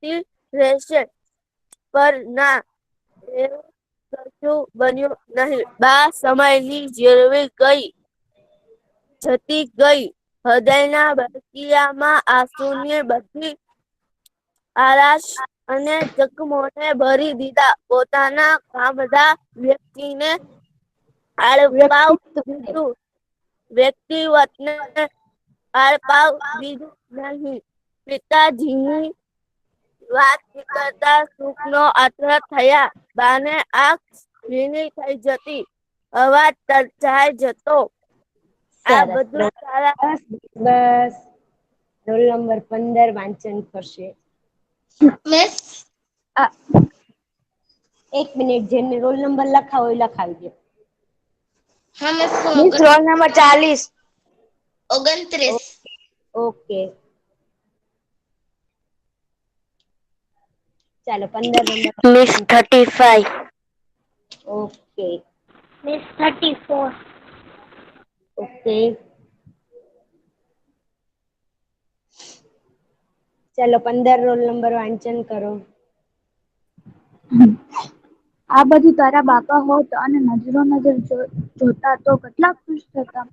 જીવતી રહેશે. પર ના, એવું કશું બન્યું નહીં. બા સમયની જેરવી જતી ગઈ. હૃદયના બગીયામાં આંસુની બધી આરાશ અને જખમોને ભરી દીધા. પોતાના કામદા વ્યક્તિને આળપાવ દીધું. વ્યક્તિવતને આળપાવ દીધું નહીં. પિતાજીની વાત નીકળતા સુખનો આત્ર થયા. બાને આંખ ભીની થઈ જતી. અવાજ તરછાઈ જતો. આ સરસ. બધું તારા બસ બસ. રોલ નંબર 15 વાંચન કરશે. મિસ એક મિનિટ, જેને રોલ નંબર લખાવો એ લખાવી દો. હા miss, miss roll number 40. 29. Okay, ચાલો 15 number. Miss 35. Okay miss 34. Okay, ચાલો 15 રોલ નંબર વાંચન કરો. આ બધું તારા બાપા હોત અને નજરો નજર જોતા તો કેટલા ખુશ થતા.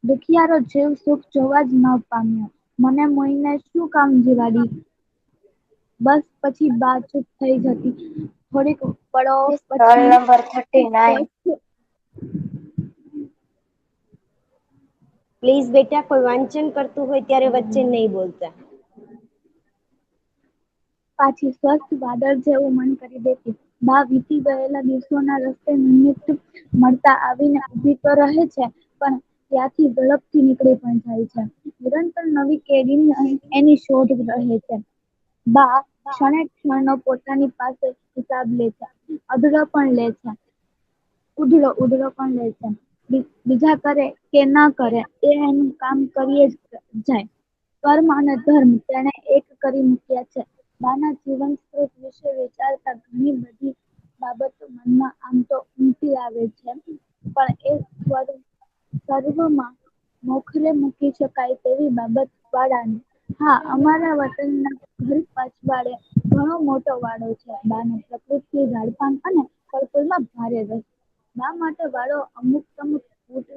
દુખિયારો જીવ સુખ જોવા જ ન પામ્યો. મને મોઈને શું કામ જીવાડી? બસ પછી બા ચૂપ થઈ જતી. થોડીક પળો મિસ રોલ પછી નંબર 39. પ્લીઝ બેટા, કોઈ વાંચન કરતું હોય ત્યારે વચ્ચે નહીં બોલતા. પાછી સ્વસ્થ વાદળ જેવું મન કરી દેતી. બા વીતી ગયેલા દિવસોના રસ્તે નિમિત્ત મળતા આવીને ઊભી તો રહે છે, પણ ત્યાંથી ઝડપથી નીકળી પણ જાય છે. નિરંતર નવી કેડીની એની શોધ રહે છે. બા ક્ષણે ક્ષણનો પોતાની પાસે હિસાબ લે છે. ઉધડો પણ લે છે. બીજા કરે કે ન કરે એ એનું કામ કરીએ જ જાય. કર્મ અને ધર્મ તેણે એક કરી મૂક્યા છે. બાના જીવન સ્ત્રોત વિશે વિચારતા ઘણી બધી બાબતો મનમાં આમ તો ઉમટી આવે છે, પણ એ સર્વમાં મોખરે મૂકી શકાય તેવી બાબત વાળાને. હા, અમારા વતનના ઘર પાછવાડે ઘણો મોટો વાડો છે. બાને પ્રકૃતિ, ઝાડપાન અને ફળફૂલમાં ભારે રસ. બા માટે વાડો અમુક ફૂટ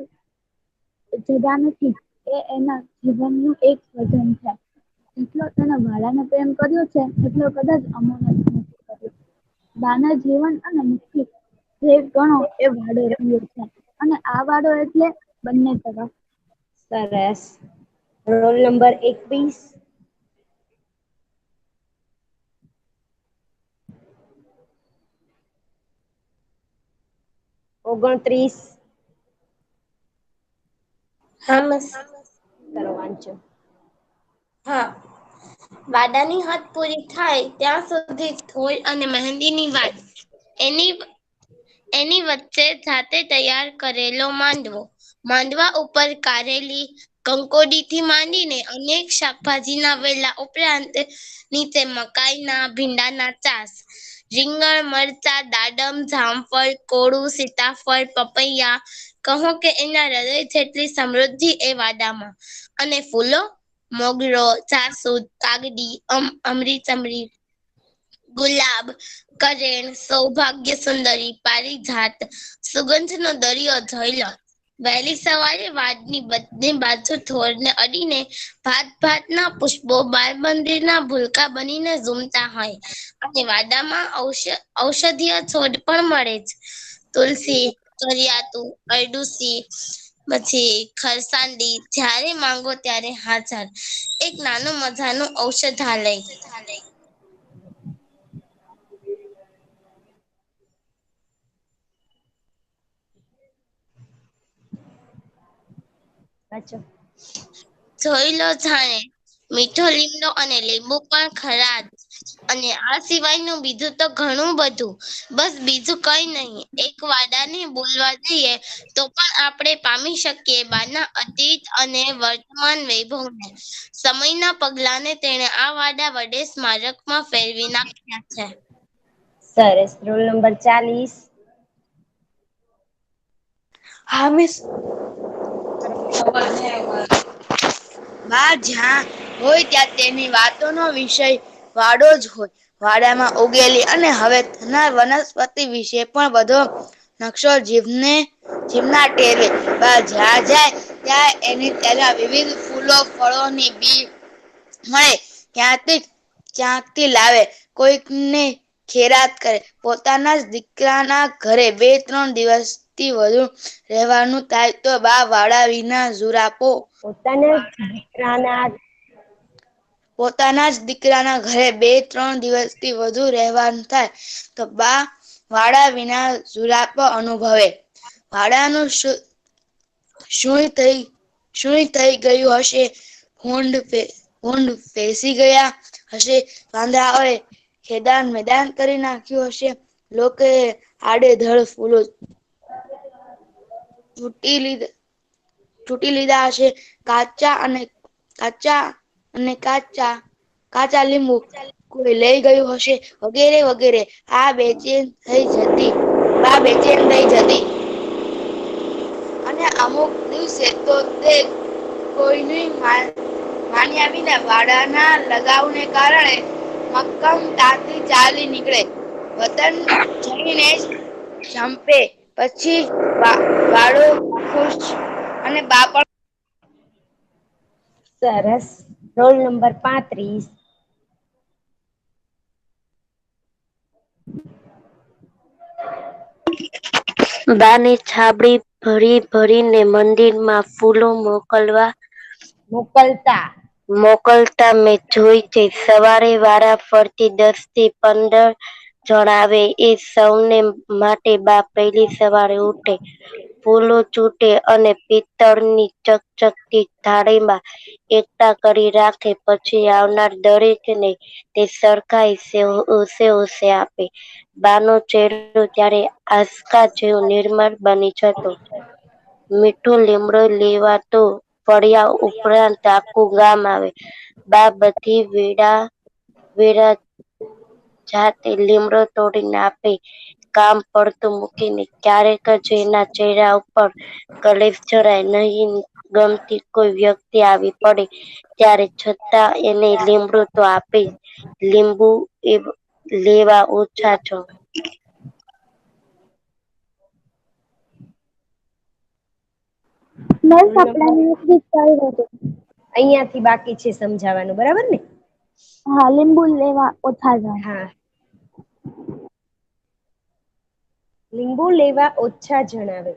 જગા નથી. એ એના જીવનનું એક સર્જન છે. જેટલો તેણે વાડાને પ્રેમ કર્યો છે, એટલો કદાચ અમોને નથી કર્યો. બાના જીવન અને મુક્તિ જે ગણો એ વાડો રહ્યો છે, અને આ વાડો એટલે બંને તરફ. સરસ. Role number 21. ઓગણત્રીસ. હા મિસ. કરો વાંચો. હા. વાડાની હદ પૂરી થાય ત્યાં સુધી ઢોલ અને મહેંદીની વાત. એની વચ્ચે જાતે તૈયાર કરેલો માંડવા ઉપર કારેલી, કંકોડીથી માંડીને અનેક શાકભાજીના વેલા ઉપરાંત નીચે મકાઈના ભીંડાના ચાસ, રીંગણ, મરચા, દાડમ, જામફળ, કોળું, સીતાફળ, પપૈયા, કહો કે એના હૃદય જેટલી સમૃદ્ધિ એ વાડામાં. અને ફૂલો, મોગરો, જાસૂદ, કાગડી, અમરીચમરી, ગુલાબ, કરેણ, સૌભાગ્ય સુંદરી, પારિજાત, સુગંધનો દરિયો જયલો. વહેલી સવારે વાડની બંને બાજુ થોરને અડીને ભાતના પુષ્પો બાલમંદિરના ભૂલકા બનીને ઝૂમતા હોય. અને વાડામાં ઔષધીય છોડ પણ મળે છે. તુલસી, કરિયાતું, અરડુસી, પછી ખરસાંડી, જ્યારે માંગો ત્યારે હાજર. એક નાનું મજાનું ઔષધાલય. વાંચો. જોઈ લો જાણે મીઠો લીમડો અને લીંબુ પણ ખરા જ. અને આ સિવાયનું બીજું તો ઘણું બધું. બસ બીજું કઈ નહીં. એક વાડાને બોલવા જઈએ તો પણ આપણે પામી શકીએ બાના અતીત અને વર્તમાન વૈભવને. સમયના પગલાને તેણે આ વાડા વડે સ્મારકમાં ફેરવી નાખ્યા છે. સરસ. Roll number 40. હા મિસ. બા જ્યાં હોય ત્યાં તેની વાતોનો વિષય વાડો જ હોય. વાડામાં ઉગેલી અને હવે થનાર વનસ્પતિ વિશે પણ બધો નકશો જીભના ટેરવે. બા જ્યાં જાય ત્યાં એની તેના વિવિધ ફૂલો ફળોની બી મળે. ક્યાંકથી લાવે, કોઈકને ખેરાત કરે. પોતાના જ દીકરાના ઘરે 2-3 દિવસથી વધુ રહેવાનું થાય તો બા વાડા વિના ઝુરાપો. પોતાના જ દીકરાના ઘરે 2-3 દિવસથી વધુ રહેવાનું થાય તો બા વાડા વિના ઝુરાપો અનુભવે. વાડાનું શું થઈ ગયું હશે? ભૂંડ પેસી ગયા હશે. વાંદરાઓએ ખેદાન મેદાન કરી નાખ્યું હશે. લોકોએ આડેધડ ફૂલો ચૂંટી લીધા હશે. કાચા લીંબુ કોઈ લઈ ગયું હશે, વગેરે વગેરે. બા બેચેન થઈ જતી. અને અમુક દિવસે તો તે કોઈની માન્યા વિના વાડાના લગાવને કારણે મક્કમતાથી ચાલી નીકળે. વતન જઈને જ જંપે. પછી વાડો ખુશ અને બા પણ. સરસ. Roll number 35. બાની છાબડી ભરી ભરીને મંદિરમાં ફૂલો મોકલતા મેં જોઈ છે. સવારે વારા ફરતી 10 થી 15 જણ આવે. એ સૌને માટે બા પહેલી સવારે ઉઠે, ફૂલો ચૂંટે અને પિત્તળની ચકચકતી થાળીમાં એકઠા કરી રાખે. પછી આવનાર દરેકને તે સરખાઈ સેવ આપે. બાનો ચહેરો ત્યારે આંસકા જેવો નિર્મળ બની જતો. મીઠો લીમડો લેવા તો ફળિયા ઉપરાંત આખું ગામ આવે. બા બધી વેડા જાતે લીમડો તોડીને આપે. કામ પડતું મૂકીને ક્યારેક જ એના ચહેરા ઉપર કલેશ જરાય નહીં ગમતી કોઈ વ્યક્તિ આવી પડે ત્યારે છતાં એને લીમડો તો આપે જ. લીંબુ લેવા ઓછા છો. બસ આપણાને એટલું જ ચાલ્યું હતું. અહીંયાથી બાકી છે સમજાવવાનું, બરાબર ને? હા, લીંબુ લેવા ઓછા જણ. હા. લીંબુ લેવા ઓછા જણ આવે,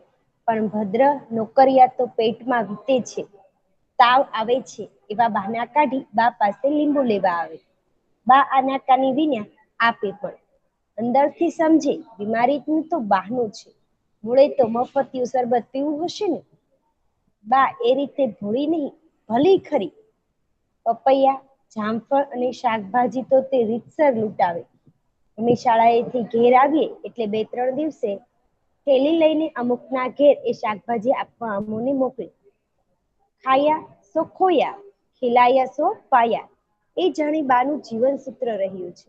પણ ભદ્ર નોકરિયા તો પેટમાં વીતે છે. તાવ આવે છે એવા બહાના કાઢી બા પાસે લીંબુ લેવા આવે. બા આનાકાની વિના આપે પણ અંદરથી સમજે બીમારીનું તો બહાનું છે. મૂળે તો મફતિયું શરબત પીવું હશે ને. બા એ રીતે ભોળી નહીં, ભલી ખરી. પપૈયા, જામફળ અને શાકભાજી તો તે રીતસર લૂંટાવે. અમે શાળાએથી ઘેર આવીએ એટલે 2-3 દિવસે થેલી લઈને અમુકના ઘેર એ શાકભાજી આપવા અમોને મોકલે. ખાયા સો ખોયા, ખીલાયા સો પાયા. એ જાણે બાનું જીવન સૂત્ર રહ્યું છે.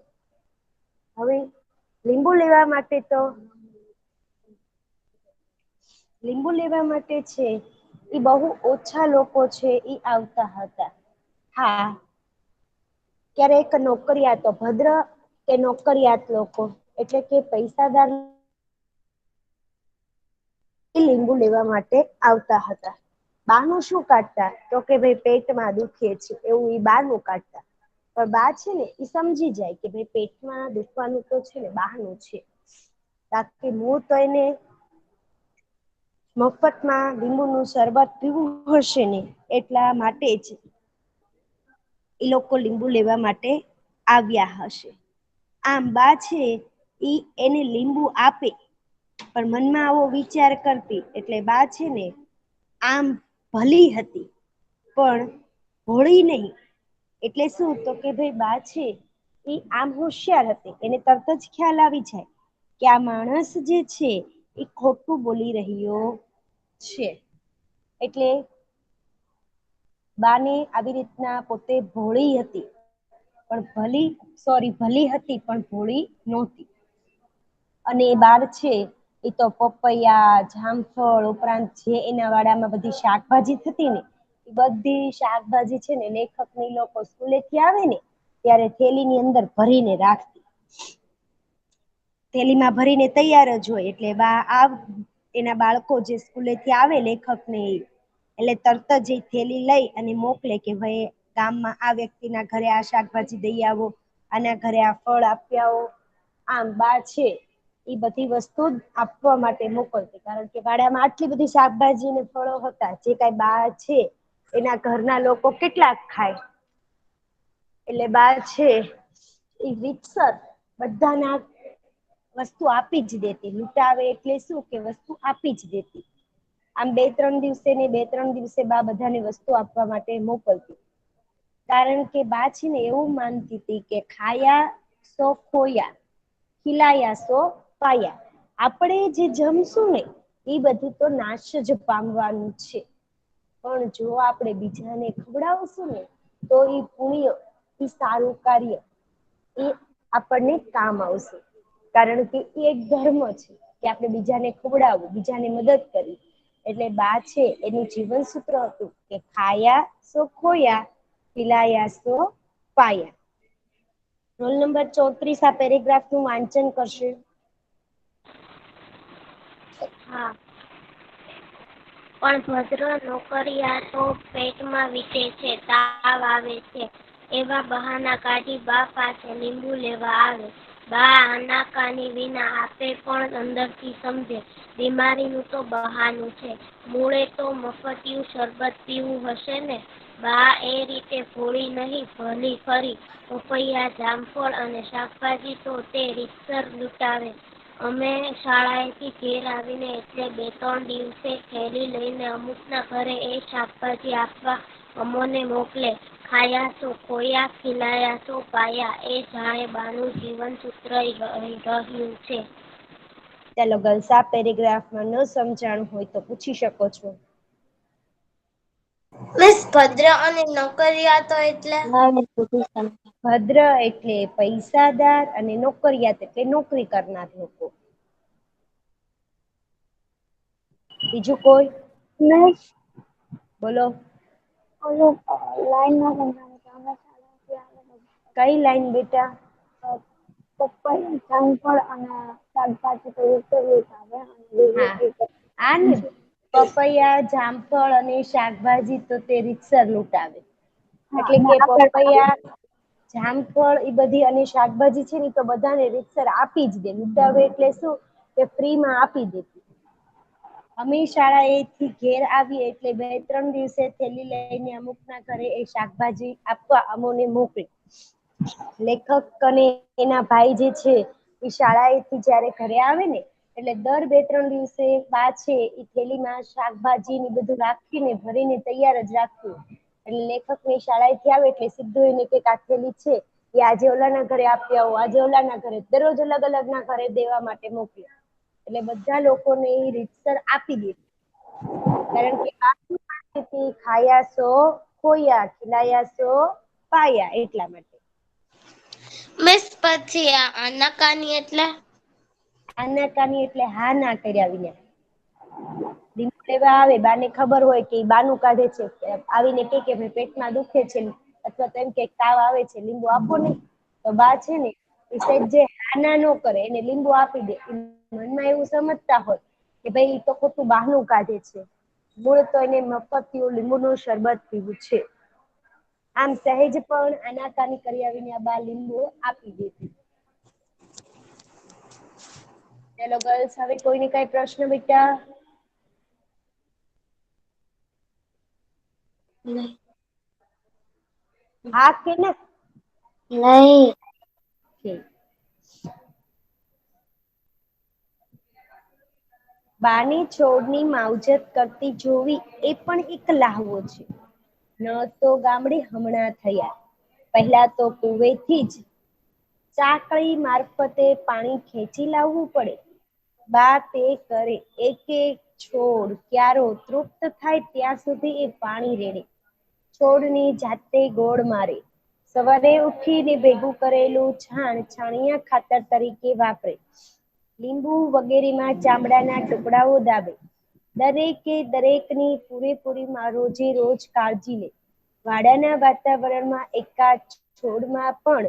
હવે લીંબુ લેવા માટે છે એ બહુ ઓછા લોકો છે એ આવતા હતા. હા, ક્યારેક નોકરિયાતો ભદ્ર કે નોકરિયાત લોકો એટલે કે પૈસાદાર લીંબુ લેવા માટે આવતા હતા. બાનું શું કાઢતા તો કે ભાઈ પેટમાં દુખે છે એવું એ બાનું કાઢતા. પણ બા છે ને એ સમજી જાય કે ભાઈ પેટમાં દુખવાનું તો છે ને બહાનું છે. બાકી મૂળ તો એને મફતમાં લીંબુનું શરબત પીવું હશે ને એટલા માટે જ એ લોકો લીંબુ લેવા માટે આવ્યા હશે. આમ બા છે ઈ એને લીંબુ આપે પણ મનમાં આવો વિચાર કરતી એટલે બા છે ને આમ ભલી હતી પણ ભોળી નહીં. એટલે શું તો કે ભાઈ બા છે એ આમ હોશિયાર હતી. એને તરત જ ખ્યાલ આવી જાય કે આ માણસ જે છે એ ખોટું બોલી રહ્યો છે. એટલે બાને આવી રીતના પોતે ભોળી હતી ભલી હતી પણ ભોળી નહોતી. અને એ બાર છે એ તો પપૈયા, જામફળ ઉપરાંત જે એના વાડામાં બધી શાકભાજી થતી ને એ બધી શાકભાજી છે ને લેખકની લોકો સ્કૂલેથી આવે ને ત્યારે થેલીની અંદર ભરીને રાખતી. થેલીમાં ભરીને તૈયાર જ હોય એટલે એના બાળકો જે સ્કૂલેથી આવે લેખકને એટલે તરત જ એ થેલી લઈ અને મોકલે કે ભાઈ ગામમાં આ વ્યક્તિના ઘરે આ શાકભાજી દઈ આવો, આના ઘરે આ ફળ આપી આવો. આમ બા છે એ બધી વસ્તુ આપવા માટે મોકલતી, કારણ કે વાડામાં આટલી બધી શાકભાજી ને ફળો હતા જે કઈ બા છે એના ઘરના લોકો કેટલાક ખાય એટલે બા છે એ રીતસર બધાના વસ્તુ આપી જ દેતી. લૂંટાવે એટલે શું કે વસ્તુ આપી જ દેતી. આમ 2-3 દિવસે બા બધાને વસ્તુ આપવા માટે મોકલતી, કારણ કે બા છે ને એવું માનતી હતી કે ખાયા સો ખોયા, ખીલાયા સો પાયા. આપણે જે જમશું ને એ બધું તો નાશ જ પામવાનું છે, પણ જો આપણે બીજાને ખવડાવશું ને તો એ પુણ્ય, એ સારું કાર્ય એ આપણને કામ આવશે. કારણ કે એ એક ધર્મ છે કે આપણે બીજાને ખવડાવવું, બીજાને મદદ કરવી. એટલે બા છે એનું જીવન સૂત્ર હતું કે ખાયા સો ખોયા, ખીલાયા સો પાયા. રોલ નંબર 34 આ પેરેગ્રાફ નું વાંચન કરશે. હા. પણ ભદ્ર નોકરિયાતો પેટમાં વીતે છે, તાવ આવે છે, એવા બહાના કાઢી બા પાસે લીંબુ લેવા આવે. બા આનાકાની વિના આપે પણ અંદરથી સમજે બીમારીનું તો બહાનું છે, મૂળે તો મફતિયું શરબત પીવું હશે ને. બા એ રીતે ભોળી નહીં, ભલી ખરી. પપૈયા, જામફળ અને શાકભાજી તો તે રીતસર લૂંટાવે. અમે શાળાએથી ઘેર આવીને એટલે 2-3 દિવસે થેલી લઈને અમુકના ઘરે એ શાકભાજી આપવા અમોને મોકલે. ખાયા સો ખોયા, ખીલાયા સો પાયા. એ જાણે બાનું જીવન સૂત્ર રહ્યું છે. ચાલો ગર્લ્સ, આ પેરેગ્રાફમાં ન સમજાણું હોય તો પૂછી શકો છો. મિસ, ભદ્ર અને નોકરિયાતો એટલે? ભદ્ર એટલે પૈસાદાર અને નોકરિયાત એટલે નોકરી કરનાર લોકો. બીજું કોઈ? મિસ, બોલો. ઓલું લાઈનમાં સમજાવો. કઈ લાઈન બેટા? પપૈયા, જામફળ અને શાકભાજી તો આવે. હા, આ ને પપૈયા, જામફળ અને શાકભાજી તો તે રીતસર લૂંટાવે. હા, એટલે અને કે આપણે પપૈયા, જામફળ એ બધી અને શાકભાજી છે ને તો બધાને રીતસર આપી જ દે. લૂંટાવે એટલે શું કે ફ્રીમાં આપી દેતી. અમે શાળાએથી ઘેર આવીએ એટલે 2-3 દિવસે થેલી લઈને અમુકના ઘરે એ શાકભાજી આપવા અમોને મોકલે. લેખક અને એના ભાઈ જે છે એ શાળાએથી જયારે ઘરે આવે ને એટલે દર 2-3 દિવસે બા છે એ થેલીમાં શાકભાજી ને બધું રાખીને ભરીને તૈયાર જ રાખતું. એટલે લેખકની શાળાએથી આવે એટલે સીધું એને કે આ થેલી છે એ આજે ઓલાના ઘરે આપી આવો, આજે ઓલાના ઘરે, દરરોજ અલગ-અલગ ના ઘરે દેવા માટે મોકલે. એટલે બધા લોકોને એ રીતસર આપી દે. કારણ કે આ શું માનતી હતી, ખાયા સો ખોયા, ખીલાયા સો પાયા, એટલા માટે. મિસ, પછી આ આનાકાની એટલે? આનાકાની એટલે હા ના કર્યા વિના. લીંબુ લેવા આવે, બાને ખબર હોય કે બાનું કાઢે છે, આવીને કે ભાઈ પેટમાં દુખે છે અથવા તો એમ કે તાવ આવે છે, લીંબુ આપો ને, તો બા છે ને એ સહેજે હા ના નો કરે, એને લીંબુ આપી દે. મનમાં એવું સમજતા હોય કે ભાઈ તો ખોટું બહાનું કાઢે છે, મૂળ તો એને મફતિયું લીંબુનું શરબત પીવું છે. આમ સહેજ પણ આનાકાની કર્યા વિના બા લીંબુ આપી દેતી. ચલો ગર્લ્સ, હવે કોઈને કઈ પ્રશ્ન બેટા? હા કે ના? નહીં. ઠીક. બાને છોડની માવજત કરતી જોવી એ પણ એક લહાવો છે. ન તો ગામડે હમણાં થયા, પહેલા તો કુવેથી જ ચાકળી મારફતે પાણી ખેંચી લાવવું પડે. બા તે કરે, એક એક છોડ ક્યારો તૃપ્ત થાય ત્યાં સુધી એ પાણી રેડે. છોડની જાતે ગોળ મારે. સવારે ઉઠીને ભેગું કરેલું છાણ છાણિયા ખાતર તરીકે વાપરે. લીંબુ વગેરેમાં ચામડાના ટુકડાઓ દાબે. દરેકે દરેકની પૂરેપૂરી રોજે રોજ કાળજી લે. વાડાના વાતાવરણમાં એકાદ છોડમાં પણ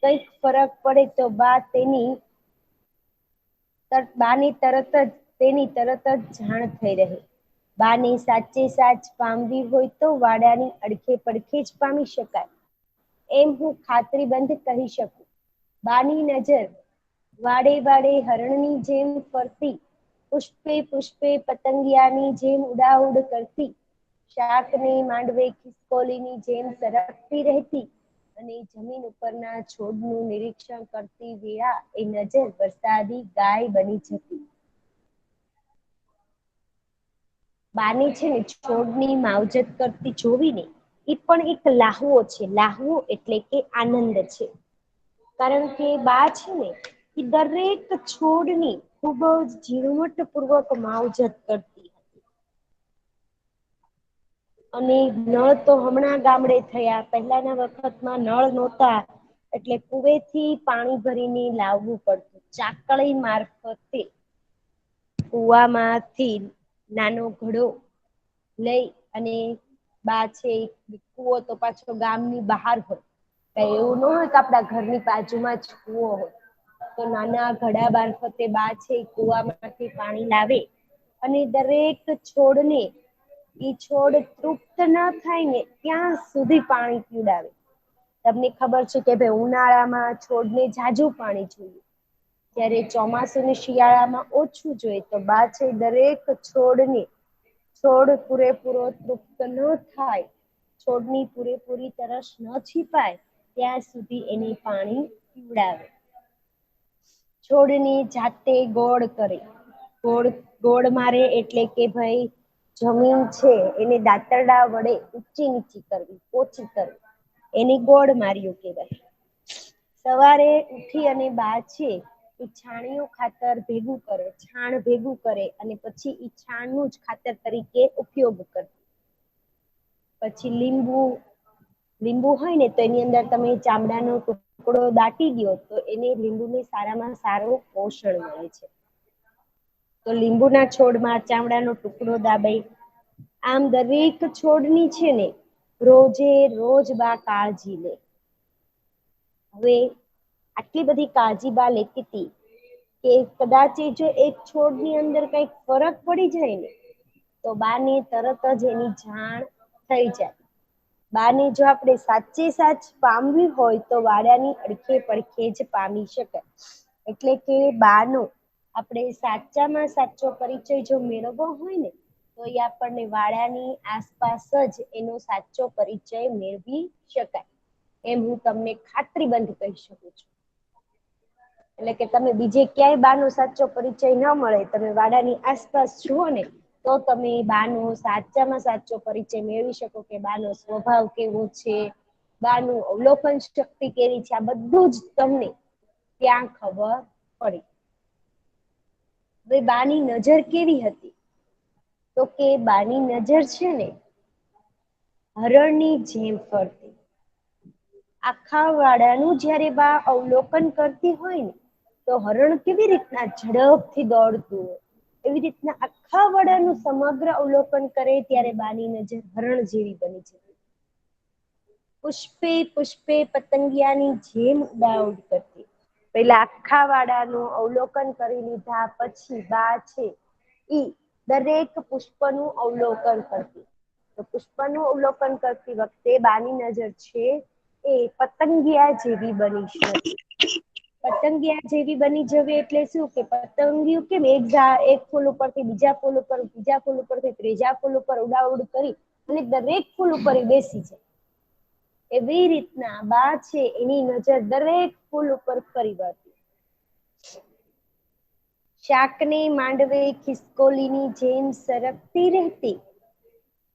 કંઈક ફરક પડે તો બાની તરત જ જાણ થઈ રહે. બાની સાચે સાચ પામવી હોય તો વાડાની અડખે પડખે જ પામી શકાય, એમ હું ખાતરીબંધ કહી શકું. બાની નજર વાડે વાડે હરણની જેમ ફરતી, પુષ્પે પુષ્પે પતંગિયાની જેમ ઉડાઉડ કરતી, શાકને માંડવે ખિસકોલીની જેમ સરકતી રહેતી અને જમીન ઉપરના છોડનું નિરીક્ષણ કરતી વેળા એ નજર વરસાદી ગાય બની જતી. બાની છે ને છોડની માવજત કરતી જોવીને એ પણ એક લાહવો છે. લાહવો એટલે કે આનંદ છે. કારણ કે બા છે ને એ દરેક છોડની ખૂબ જ ઝીણવટપૂર્વક માવજત કરતી. અને નળ તો હમણાં ગામડે થયા, પહેલાના વખતમાં નળ નહોતા એટલે કુવેથી પાણી ભરીને લાવવું પડતું. ચાકળી મારફતે કુવામાંથી નાનો ઘડો લઈ અને બા છે કુવો તો પાછો ગામની બહાર હોય, એવું ન હોય કે આપણા ઘરની બાજુમાં જ કુવો હોય. તો નાના ઘડા મારફતે બા છે કુવામાંથી પાણી લાવે અને દરેક છોડને ઈ છોડ તૃપ્ત ના થાય ને ત્યાં સુધી પાણી પીવડાવે. તમને ખબર છે કે ભાઈ ઉનાળામાં છોડને જાજુ પાણી જોઈએ, જ્યારે ચોમાસું ને શિયાળામાં ઓછું જોઈએ. તો બા છે દરેક છોડ પૂરેપૂરો તૃપ્ત ન થાય, છોડની પૂરેપૂરી તરસ ન છીપાય ત્યાં સુધી એને પાણી પીવડાવે. છોડની જાતે ગોળ કરે. ગોળ મારે એટલે કે ભાઈ જમીન છે એને દાંતરડા વડે ઊંચી નીચી કરવી, પોચી કરવી, એની ગોળ માર્યું કહેવાય. સવારે ઉઠી અને બા છે એ છાણિયું ખાતર ભેગું કરે, છાણ ભેગું કરે અને પછી ઈ છાણનું જ ખાતર તરીકે ઉપયોગ કરતી. પછી લીંબુ હોય ને તો એની અંદર તમે ચામડાનો ટુકડો દાટી દો તો એને લીંબુને સારામાં સારું પોષણ મળે છે. તો લીંબુના છોડમાં ચામડાનો ટુકડો દાબે. આમ દરેક છોડની છે ને રોજે રોજ બા કાળજી લે. હવે આટલી બધી કાળજી બા લેતી હતી કે કદાચ જો એક છોડની અંદર કંઈક ફરક પડી જાય ને તો બાને તરત જ એની જાણ થઈ જાય. બાને જો આપણે સાચે સાચ પામવી હોય તો વાડાની અડખે પડખે જ પામી શકાય. એટલે કે બાનો આપણે સાચામાં સાચો પરિચય જો મેળવવો હોય ને તો એ આપણને વાડાની આસપાસ જ એનો સાચો પરિચય મેળવી શકાય, એમ હું તમને ખાતરીબંધ કહી શકું છું. એટલે કે તમે બીજે ક્યાંય બાનો સાચો પરિચય ન મળે, તમે વાડાની આસપાસ જુઓ ને તો તમે બાનો સાચામાં સાચો પરિચય મેળવી શકો કે બાનો સ્વભાવ કેવો છે, બાનું અવલોકન શક્તિ કેવી છે, આ બધું જ તમને ત્યાં ખબર પડે. હવે બાની નજર કેવી હતી? તો કે બાની નજર છે ને હરણની જેમ ફરતી. આખા વાડાનું જ્યારે બા અવલોકન કરતી હોય ને તો હરણ કેવી રીતના ઝડપથી દોડતું હોય, એવી રીતના આખા વાડાનું સમગ્ર અવલોકન કરે ત્યારે બાની નજર હરણ જેવી બની જતી. પુષ્પે પુષ્પે પતંગિયાની જેમ ઉડાઉડ કરતી. પેલા આખા વાડાનું અવલોકન કરી લીધા પછી બા છે ઈ દરેક પુષ્પનું અવલોકન કરતી. તો પુષ્પનું અવલોકન કરતી વખતે બાની નજર છે એ પતંગિયા જેવી બની જતી. પતંગિયા જેવી બની જવી એટલે શું કે પતંગિયું કેમ એક ફૂલ ઉપરથી બીજા ફૂલ ઉપર, બીજા ફૂલ ઉપરથી ત્રીજા ફૂલ ઉપર ઉડાઉડ કરી અને દરેક ફૂલ ઉપર એ બેસી જાય, એવી રીતના બા છે એની નજર દરેક ફૂલ ઉપર ફરી વળતી. શાકને માંડવે ખિસકોલીની જેમ સરકતી રહેતી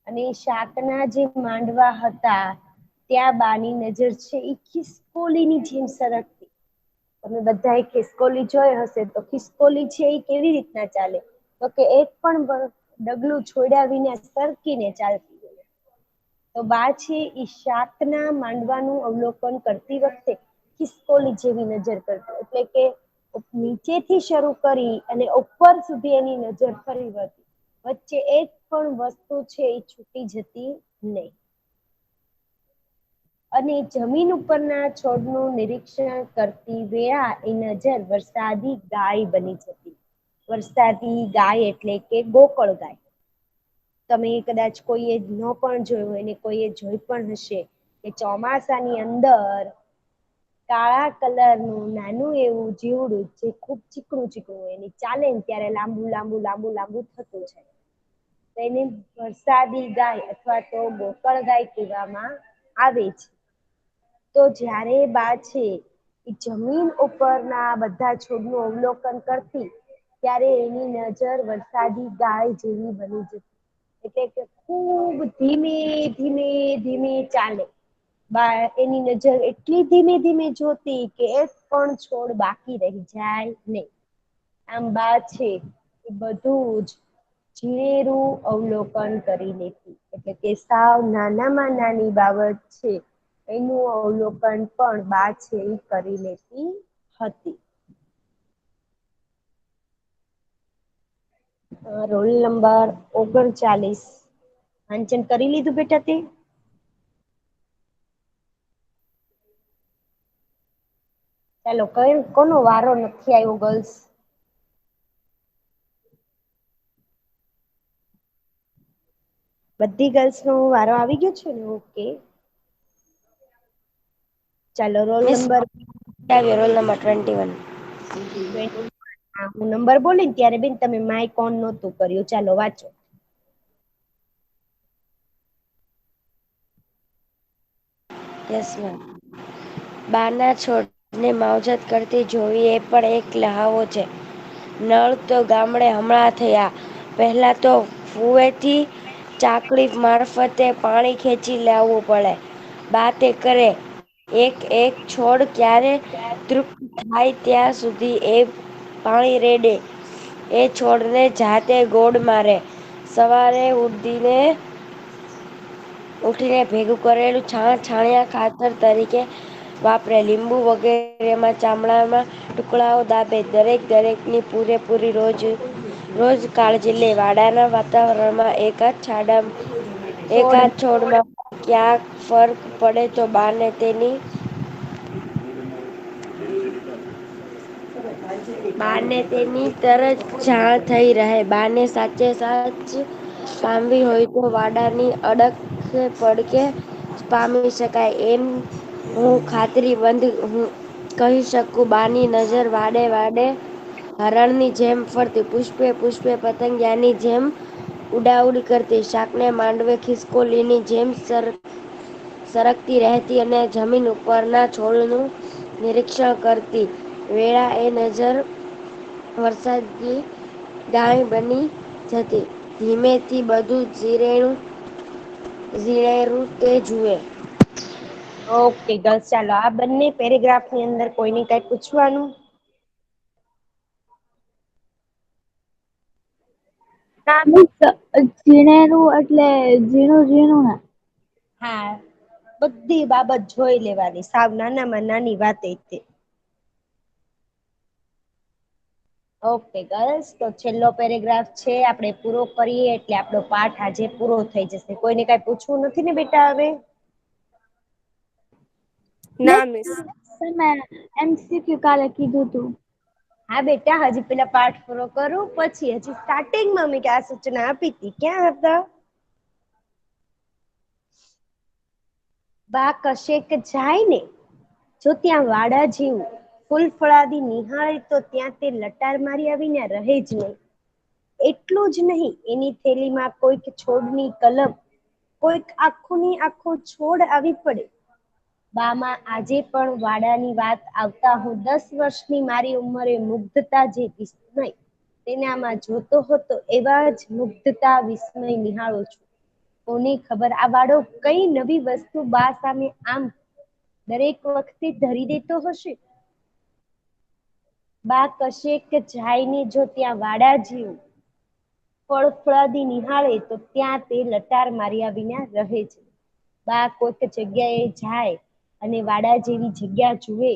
અને શાકના જે માંડવા હતા ત્યાં બાની નજર છે એ ખિસકોલીની જેમ સરકતી. તમે બધાએ ખિસકોલી જોઈ હશે તો ખિસકોલી છે એ કેવી રીતના ચાલે તો કે એક પણ ડગલું છોડ્યા વિના સરકીને ચાલતી હોય. તો બા છે એ શાકના માંડવાનું અવલોકન કરતી વખતે ખિસકોલી જેવી નજર કરતી, એટલે કે નીચેથી શરૂ કરી અને ઉપર સુધી એની નજર ફરી વળતી. વચ્ચે એક પણ વસ્તુ છે એ છૂટી જતી નહીં. અને જમીન ઉપરના છોડનું નિરીક્ષણ કરતી વેળા એ નજર વરસાદી ગાય બની જતી. વરસાદી ગાય એટલે કે ગોકળ ગાય. તમે કદાચ કોઈએ ન પણ જોયું હોય ને કોઈએ જોઈ પણ હશે કે ચોમાસાની અંદર કાળા કલરનું નાનું એવું જીવડું જે ખૂબ ચીકણું ચીકણું હોય એની ચાલે ને ત્યારે લાંબુ લાંબુ લાંબુ લાંબુ થતું જાય. તેને વરસાદી ગાય અથવા તો ગોકળ ગાય કહેવામાં આવે છે. તો જ્યારે બા છે એ જમીન ઉપરના બધા છોડનું અવલોકન કરતી ત્યારે એની નજર વરસાદી ગાય જેવી બની જતી. એટલે કે ખૂબ ધીમે ધીમે ધીમે ચાલે. બા એની નજર એટલી ધીમે ધીમે જોતી કે એક પણ છોડ બાકી રહી જાય નહીં. આમ બા છે એ બધું જ ઝીણેરું અવલોકન કરી લેતી. એટલે કે સાવ નાનામાં નાની બાબત છે એનું અવલોકન પણ બા છે એ કરી લેતી હતી. Roll number 39. વાંચન કરી લીધું બેટા તે? ચાલો કઈ કોનો વારો નથી આવ્યો ગર્લ્સ? બધી ગર્લ્સ નો વારો આવી ગયો છે ને? ઓકે. ચાલો roll miss number roll number 21. હું નંબર બોલી ને ત્યારે બેન તમે માઈક ઓન નહોતું કર્યું. ચાલો વાંચો. Yes ma'am. બાના છોડને માવજત કરતી જોવી એ પણ એક લહાવો છે. નળ તો ગામડે હમણાં થયા. પહેલા તો કુવેથી ચાકડી મારફતે પાણી ખેંચી લાવવું પડે. બા તે કરે. એક એક છોડ ક્યારે તૃપ્ત થાય ત્યાં સુધી એ પાણી રેડે. એ છોડને જાતે ગોડ મારે. સવારે ઉઠીને ભેગું કરેલું છાણ છાણિયા ખાતર તરીકે વાપરે. લીંબુ વગેરેમાં ચામડાના ટુકડાઓ દાબે. દરેકની પૂરેપૂરી રોજ કાળજી લે. વાડાના વાતાવરણમાં એકાદ છોડમાં ક્યાંક ફરક પડે તો બાને તેની તરત જાણ થઈ રહે. બાને સાચે સાચ પામવી હોય તો વાડાની અડખે પડખે પામી શકાય એમ હું ખાતરીબંધ કહી શકું. બાની નજર વાડે વાડે હરણની જેમ ફરતી. પુષ્પે પુષ્પે પતંગિયાની જેમ ઉડાઉડ કરતી. શાકને માંડવે ખિસકોલીની જેમ સરકતી રહેતી અને જમીન ઉપરના છોડનું નિરીક્ષણ કરતી વેળા એ નજર વરસાદી ગાય બની જતી. ધીમેથી બધું ઝીણેરું તે જુએ. ઓકે ગર્લ્સ, ચાલો આ બંને પેરેગ્રાફ ની અંદર કોઈને કઈ પૂછવાનું? ના મિસ, ઝીણેરું એટલે ઝીણું ઝીણું ને? હા, બધી બાબત જોઈ લેવાની. સાવ નાનામાં નાની વાત તે. ઓકે ગર્લ્સ, તો છેલ્લો પેરેગ્રાફ છે આપણે પૂરો કરીએ એટલે આપણો પાઠ આજે પૂરો થઈ જશે. કોઈને કઈ પૂછવું નથી ને બેટા હવે? ના મિસ. તમે MCQ કાલે કીધું તું. હા બેટા, હજી પેલા પાઠ પૂરો કરું પછી. હજી સ્ટાર્ટિંગમાં મેં આ સૂચના આપી હતી. ક્યાં હતા? બા કશેક જાય ને જો ત્યાં વાડા જેવું ફૂલ ફળાદી નિહાળે તો ત્યાં તે લટાર મારી આવીને રહે જ નહીં. એટલું જ નહીં, એની થેલીમાં કોઈક છોડની કલમ, કોઈક આખુંની આખો છોડ આવી પડે. બામાં આજે પણ વાડાની વાત આવતા હું 10 વર્ષની મારી ઉંમરે મુગ્ધતા જે વિસ્મય તેનામાં જોતો હતો એવા જ મુગ્ધતા વિસ્મય નિહાળું છું. કોને ખબર આ વાડો કઈ નવી વસ્તુ બા સામે આમ દરેક વખતે ધરી દેતો હશે? બા કશેક જાયને જો ત્યાં વાડા જેવું ફળ ફળાદી નિહાળે તો ત્યાં તે લટાર માર્યા વિના રહે છે. બા કોઈક જગ્યાએ જાય અને વાડા જેવી જગ્યા જુએ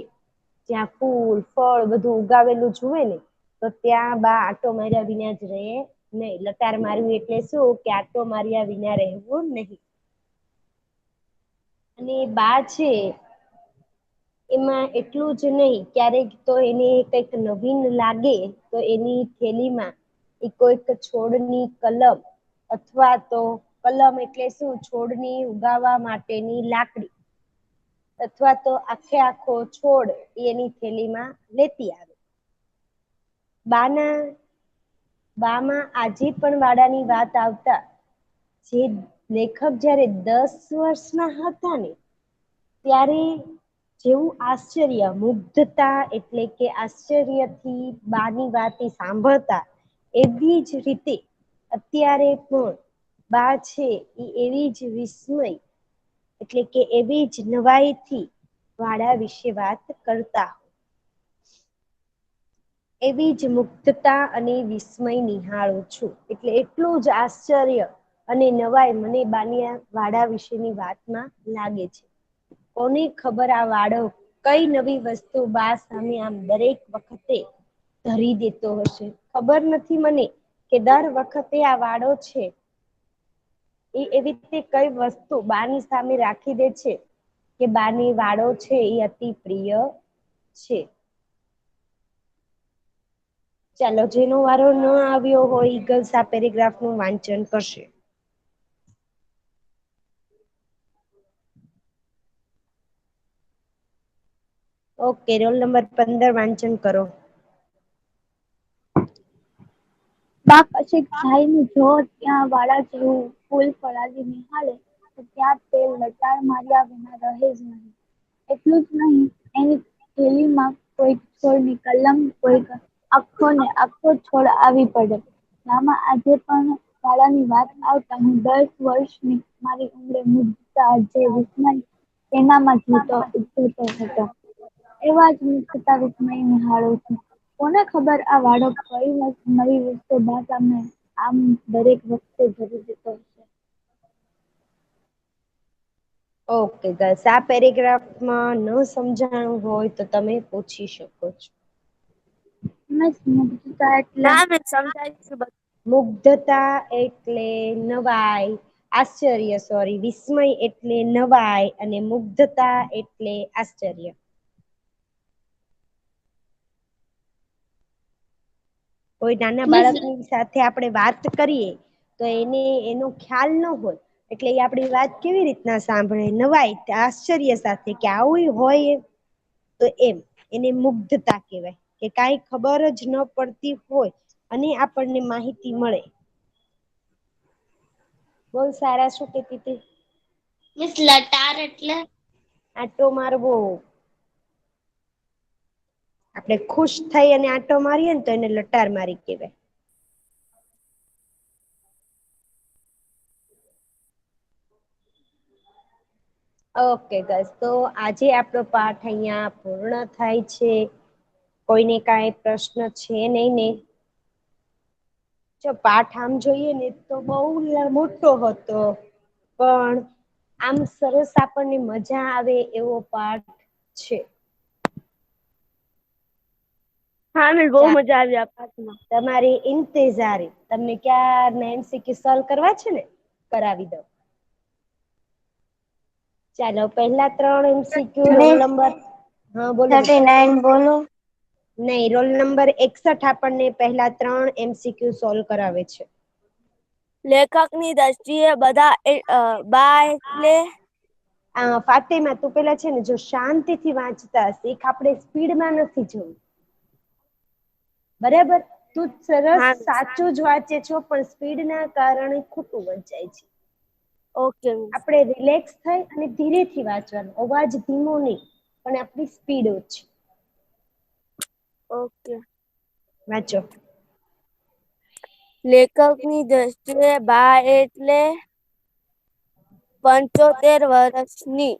જ્યાં ફૂલ ફળ બધું ઉગાવેલું જુએ ને તો ત્યાં બા આટો માર્યા વિના જ રહે નહીં, લટાર મારવી એટલે શું કે આટો માર્યા વિના રહેવું નહીં. અને બા છે એમાં એટલું જ નહીં, ક્યારેક તો એને કંઈક નવીન લાગે તો એની થેલીમાં એ કોઈક છોડની કલમ અથવા તો કલમ એટલે શું, છોડની ઉગાવવા માટેની લાકડી અથવા તો આખે આખો છોડ એની થેલીમાં લેતી આવે. બામાં આજે પણ વાડાની વાત આવતા જે લેખક જ્યારે 10 વર્ષના હતા ને ત્યારે જેવું આશ્ચર્ય, મુગ્ધતા એટલે કે આશ્ચર્યથી બાની વાત સાંભળતા, એવી જ રીતે અત્યારે પણ બા છે એ એવી જ વિસ્મય એટલે કે એવી જ નવાઈથી વાડા વિશે વાત કરતા, એવી જ મુગ્ધતા અને વિસ્મય નિહાળું છું. એટલે એટલું જ આશ્ચર્ય અને નવાઈ મને બાની વાડા વિશેની વાતમાં લાગે છે. કોને ખબર આ વાડો કઈ નવી વસ્તુ બા સામે આમ દરેક વખતે ધરી દેતો હશે. ખબર નથી મને કે દર વખતે આ વાડો છે એ એવી રીતે કઈ વસ્તુ બાની સામે રાખી દે છે કે બાની વાડો છે એ અતિ પ્રિય છે. ચાલો, જેનો વારો ન આવ્યો હોય ઈગલ્સ આ પેરેગ્રાફ નું વાંચન કરશે. ઓકે, રોલ નંબર 15 વાંચન કરો. બા કશેક જાય ને જો ત્યાં વાડા જેવું ફૂલ ફળાદી નિહાળે તો ત્યાં તે લટાર માર્યા વિના રહે જ નહીં. એટલું જ નહીં, એની થેલીમાં કોઈક છોડની કલમ, કોઈક આખો ને આખો છોડ આવી પડે. બામાં આજે પણ વાડાની વાત આવતા હું 10 વર્ષની મારી ઉંમરે મુગ્ધતા જે વિસ્મય એનામાં જોતો હતો એવા જ મુગ્ધતા વિસ્મય નિહાળું છું. કોને ખબર આ વાડો કઈ નવી વસ્તુ બા સામે આમ દરેક વખતે ધરી દેતો હશે. ઓકે ગર્લ્સ, આ પેરેગ્રાફમાં ન સમજાણું હોય તો તમે પૂછી શકો છો. મુગ્ધતા એટલે ના મેં સમજાયું છે બધું. મુગ્ધતા એટલે નવાઈ, આશ્ચર્ય સોરી, વિસ્મય એટલે નવાઈ અને મુગ્ધતા એટલે આશ્ચર્ય. કોઈ નાના મિસ બાળકની સાથે આપણે વાત કરીએ તો એને એનો ખ્યાલ ન હોય એટલે એ આપણી વાત કેવી રીતના સાંભળે, નવાઈ, આશ્ચર્ય સાથે કે આવું હોય એમ. તો એમ એને મુગ્ધતા કહેવાય કે કાંઈ ખબર જ ન પડતી હોય અને આપણને માહિતી મળે. બોલ સારા, શું કહેતી હતી? મિસ લટાર એટલે આટો મારવો. આપણે ખુશ થઈ અને આટો મારીએ ને તો એને લટાર મારી કહેવાય. ઓકે ગર્લ્સ, તો આજે આપણો પાઠ અહીંયા પૂર્ણ થાય છે. કોઈને કાંઈ પ્રશ્ન છે નહીં ને? જો પાઠ આમ જોઈએ ને તો બહુ મોટો હતો, પણ આમ સરસ આપણને મજા આવે એવો પાઠ છે. હા મેં બહુ મજા આવી આ પાઠમાં. તમારી ઇંતેજારી, તમને ક્યારના MCQ સોલ્વ કરવા છે ને, કરાવી દો. ચાલો, પહેલા 3 MCQ રોલ મિસ નંબર, હા બોલો બેટા. 39 બોલો. નહીં, રોલ નંબર 61 આપણને પહેલા 3 MCQ સોલ્વ કરાવે છે. લેખકની દ્રષ્ટિએ બા એટલે ફાતેમા, તું પેલા છે ને જો શાંતિથી વાંચતા શીખ, આપણે સ્પીડમાં નથી જોવું. બરાબર? તું સરસ હા સાચું જ વાંચે છો પણ સ્પીડના કારણે ખોટું વંચાય છે. ઓકે. આપણે રિલેક્સ થઈ અને ધીરેથી વાંચવાનું, અવાજ ધીમો નહીં પણ આપણી સ્પીડ ઓછી. ઓકે. વાંચો. લેખકની દ્રષ્ટિએ બા એટલે 75 વર્ષની.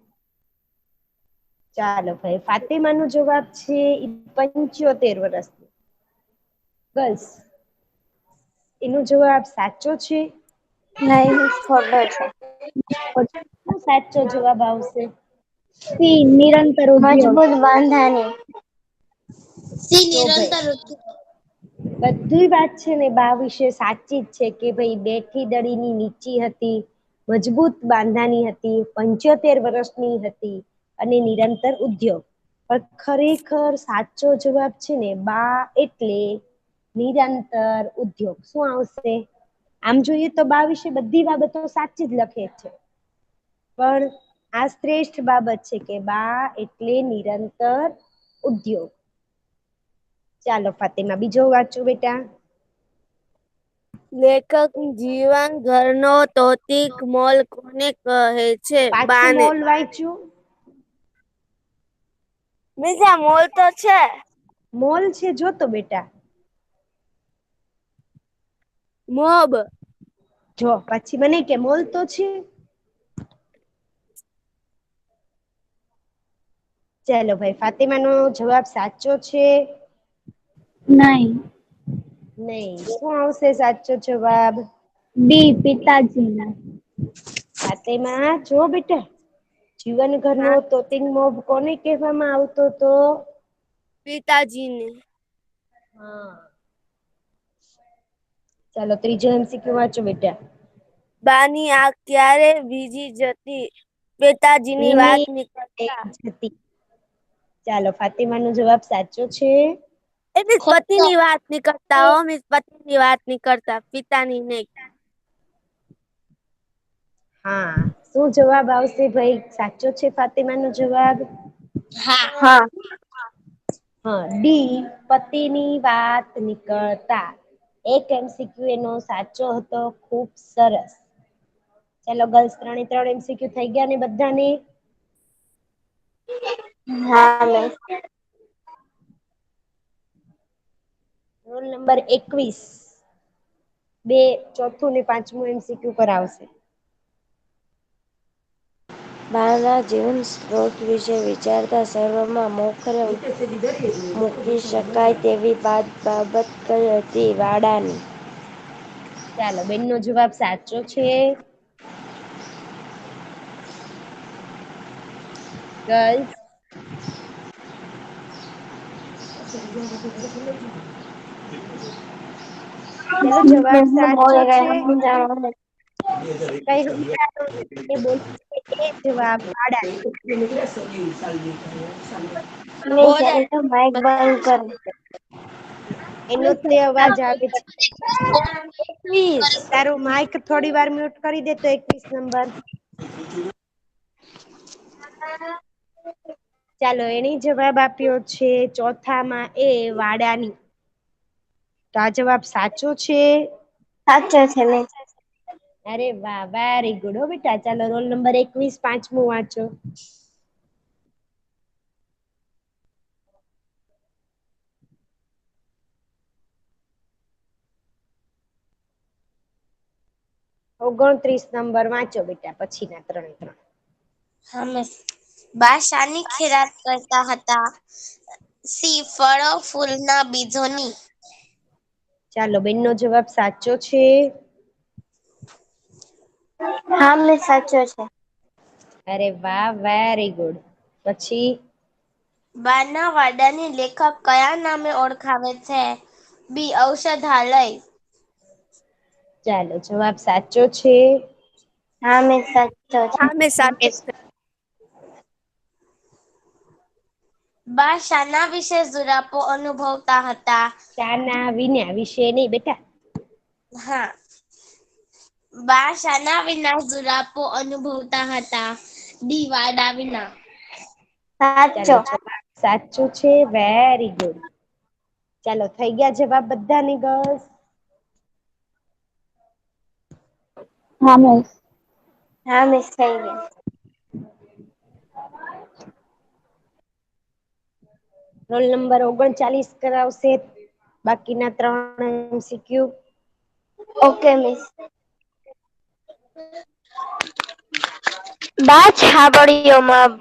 ચાલો ભાઈ, ફાતિમાનો જવાબ છે 75 વર્ષની. ગર્લ્સ, એનો જવાબ સાચો છે? નહીં, ખોટો છે. શું સાચો જવાબ આવશે? સી, નિરંતર ઉદ્યોગ. મજબૂત બાંધાની. સી તો ભાઈ નિરંતર ઉદ્યોગ. બધી વાત છે ને બા વિશે સાચી જ છે કે ભાઈ બેઠી દડીની નીચી હતી, મજબૂત બાંધાની હતી, 75 વર્ષની હતી અને નિરંતર ઉદ્યોગ. પણ ખરેખર સાચો જવાબ છે ને બા એટલે નિરંતર ઉદ્યોગ. શું આવશે? આમ જોઈએ તો બા વિશે બધી બાબતો સાચી જ લખે છે, પણ આ શ્રેષ્ઠ બાબત છે કે બા એટલે નિરંતર ઉદ્યોગ. ચાલો ફાતેમા બીજો વાંચો બેટા. લેખક જીવન ઘરનો તૌતિક મોલ કોને કહે છે? પાછું બાને. મોલ વાંચ્યું. બીજા મોલ તો છે. મોલ છે જોતો બેટા. મોબ. જો પછી મને કે મોલ તો છે. ચાલો ભાઈ ફાતિમા નો જવાબ સાચો છે. નહીં. નહી. શું આવશે સાચો જવાબ? ડી. પિતાજીના. ફાતેમા જો બેટા, જીવન ઘરનો હા, તોતિંગ મોભ કોને કહેવામાં આવતો તો? પિતાજીને. હા. ચાલો ત્રીજો MCQ વાંચો બેટા. બાની આંખ ક્યારે ભીજી જતી? પિતાજીની વાત ભીની નીકળતા. હતી. ચાલો ફાતિમા નો જવાબ સાચો છે. એ મિસ ખોટો પતિની વાત ની કરતા હો, મિસ પતિની વાત ની કરતા, પિતાની નહી. હા. શું જવાબ આવશે ભાઈ? સાચો છે ફાતિમા નો જવાબ? હા. હા, ડી. પતિની વાત નીકળતા. એક MCQ એનો સાચો હતો. ખુબ સરસ. ચાલો ગર્લ્સ 3 MCQ થઈ ગયા ને બધાને? હા મિસ. Role number 21. બે ચોથું ને પાંચમું MCQ કરાવશે. બાના જીવન સ્ત્રોત વિશે વિચારતા સર્વમાં મોખરે મૂકી શકાય તેવી બાબત કઈ હતી? વાડાની. ચાલો બેન નો જવાબ સાચો છે. ગર્લ્સ. ચલો જવાબ સાચો છે. કઈ સમજાતું એ બોલ એ જવાબ વાડા. માઇક બંધ કર. એનો તે અવાજ આવે છે. 21. તારું માઈક થોડી વાર મ્યુટ કરી દે તો 21 નંબર. ચાલો એને જવાબ આપ્યો છે ચોથામાં એ વાડાની. તો આ જવાબ સાચો છે. સાચો છે મિસ. અરે વાહ વેરી ગુડ હો બેટા. ચાલો રોલ નંબર 21 પાંચમું વાંચો. ઓગણત્રીસ નંબર વાંચો બેટા પછી ના 3 એ 3. હા મિસ. બા શાની ખેરાત કરતા હતા? સી. ફળો ફૂલના બીજોની. ચાલો બેન નો જવાબ સાચો છે. હા મિસ સાચો છે. અરે વાહ વેરી ગુડ. પછી? બાના વાડાની લેખક કયા નામે ઓળખાવે છે? બી. ઔષધાલય. ચાલો જવાબ સાચો છે. હા મિસ સાચો છે. હા મિસ સાચો છે. બા શાના વિશે ઝુરાપો અનુભવતા હતા? શાના વિના વિશે નહી બેટા. હા. બા શાના વિના ઝુરાપો અનુભવતા હતા? ડી. વાડા વિના. ચાલો સાચો. જવાબ સાચું છે. Very good. ચાલો થઈ ગયા જવાબ બધાની ગર્લ્સ? હા મિસ. હા મિસ થઈ ગયા. રોલ નંબર 39 કરાવશે બાકીના 3 MCQ. Okay miss. બા છાબડીઓમાં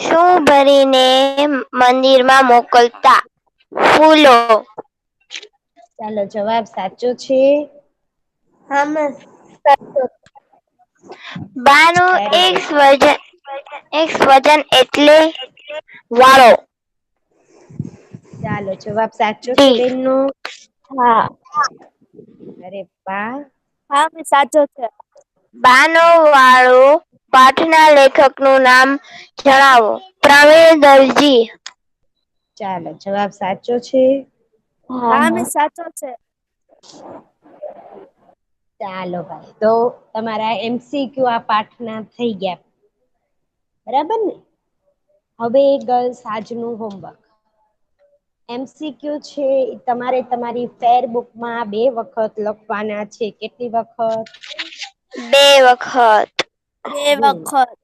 શું ભરીને મંદિરમાં મોકલતા? ફૂલો. ચાલો જવાબ સાચો છે. હા મિસ સાચો. બાનું વેરી ગુડ. એક સ્વજન એટલે વાળો. ચાલો જવાબ સાચો છે ડી. બેનનો. હા અરે વાહ. હા મેં સાચો છે. બાનો વાળો પાઠના લેખકનું નામ જણાવો. પ્રવીણ દરજી. ચાલો જવાબ સાચો છે. હા મેં સાચો છે. ચાલો ભાઈ તો તમારા MCQ આ પાઠના થઈ ગયા. બરાબર ને. હવે ગર્લ્સ આજનું હોમવર્ક. MCQ છે તમારે તમારી ફેર બુકમાં 2 વખત લખવાના છે. કેટલી વખત? 2 વખત. 2 વખત.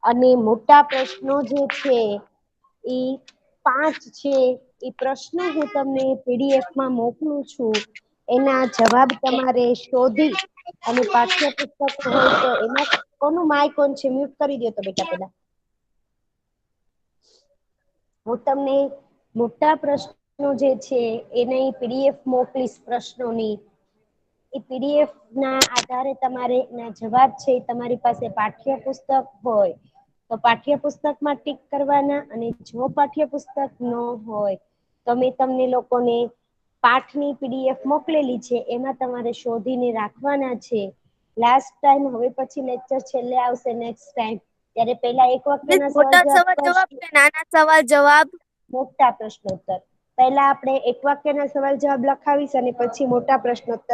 અને મોટા પ્રશ્નો જે છે એ 5 છે. એ પ્રશ્ન હું તમને PDF માં મોકલું છું. એના જવાબ તમારે શોધી અને પાઠ્યપુસ્તક હોય તો એમાં કોનું માઈક ઓન છે? મ્યુટ કરી દો તો બેટા પેલા. હું તમને મોટા પ્રશ્નો જે છે એની PDF મોકલીશ પ્રશ્નોની. એ PDF ના આધારે તમારે એના જવાબ છે તમારી પાસે પાઠ્યપુસ્તક હોય તો પાઠ્યપુસ્તકમાં ટીક કરવાના, અને જો પાઠ્યપુસ્તક ન હોય તો મેં તમને લોકોને પાઠની PDF મોકલેલી છે એમાં તમારે શોધીને રાખવાના છે. લાસ્ટ ટાઈમ હવે પછી લેક્ચર છેલ્લે આવશે નેક્સ્ટ ટાઈમ ત્યારે પેલા એક મિસ વાક્યના સવાલ મોટા જવાબ સવાલ જવાબ કરશું. કે નાના સવાલ જવાબ? મોટા પ્રશ્નોત્તર. પહેલા આપણે એક વાક્યના સવાલ જવાબ લખાવીશ અને પછી મોટા પ્રશ્નોત્તર